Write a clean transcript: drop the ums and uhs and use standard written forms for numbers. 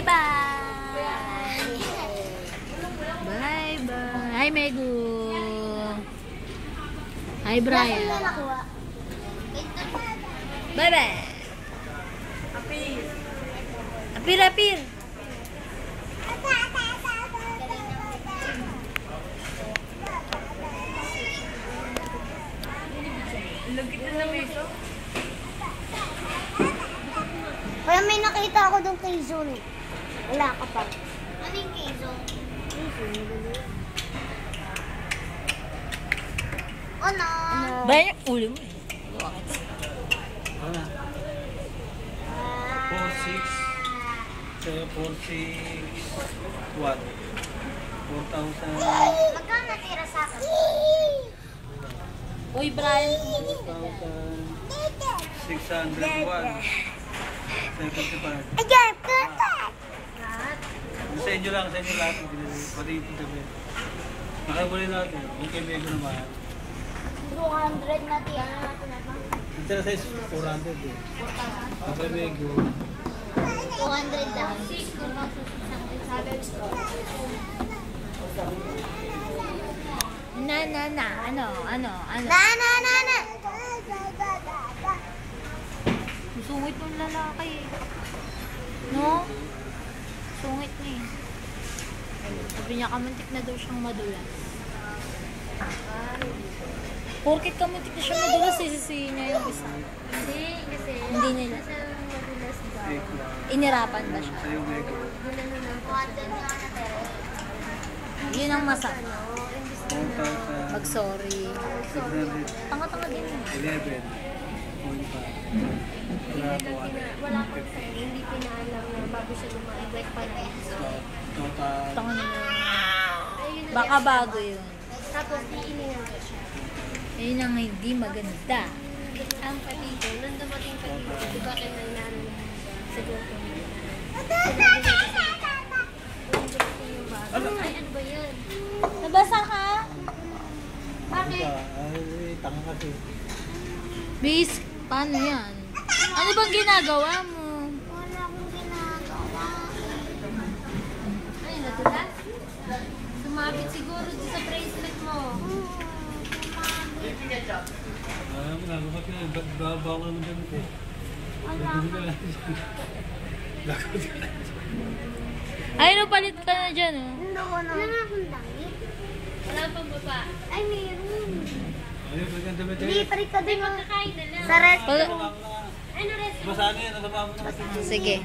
Bye-bye! Bye-bye! Hi, Megu! Hi, Brian! Bye-bye! Apir! Apir! Lagkit na lang ito. Kaya may nakita ako doon kay Zone. Wala ka pa. Ano yung keso? Ano? Brian, ulo mo eh. Ano? 4,6 what? 4,000 Magkano natira sa akin? Uy, Brian. 601 75. Ayan, tutot! Sa inyo lang, sa inyo lahat. Pati ito sabi. Nakabuli natin. Yung kay Mego naman. 200 na tiyan na natin na. Ito na size 400 eh. Ang kay Mego. 200 lang. Ano? Na. Sungit ng lalaki eh. No? Sungit na eh. Sabi niya, kamuntik na daw siyang madulas. Porkit kamuntik na siyang madulas, sisisihin niya yung isa. Hindi, kasi Hindi nila. nasa madulas daw. Fake lang. Inirapan ba siya? Sa'yo Mego. Ginano ng 200 nga natira. Yun ang masama. 4,600. Mag-sorry. Tanga-tanga din yun. 11.5. Wala po ano. wala pang sign, hindi pinaalam na bago siya lumaig like 5 minutes. Total. Tanga naman. Ayun na Baka bago yun. Tapos iiningan ko siya. Yun ang hindi maganda. Ang patito, nung dumating patito, di ba kayo nainano sa grupo niya? Ano? Ay, ano ba yan? Nabasa ka? Bakit? Ay, tanga kasi. Bis, paano yan? Ano bang ginagawa mo? Wala akong ginagawa. Ay, nadulas? Sumabit siguro dito sa bracelet mo. Alam mo, nagawa ka na. Babaw ka naman dyan ito. Nagbuhin ka lang. Ay, no, palit ka na dyan, oh. Hindi ko na. Wala nga akong damit. Wala pang baba. Ay, meron. Ayun, pwede kang damit Hindi, eh. palit ka din. Kakain na lang. Sa rest. Pag- Ano rest? Basta ano yan, nasama mo na kasi. Sige.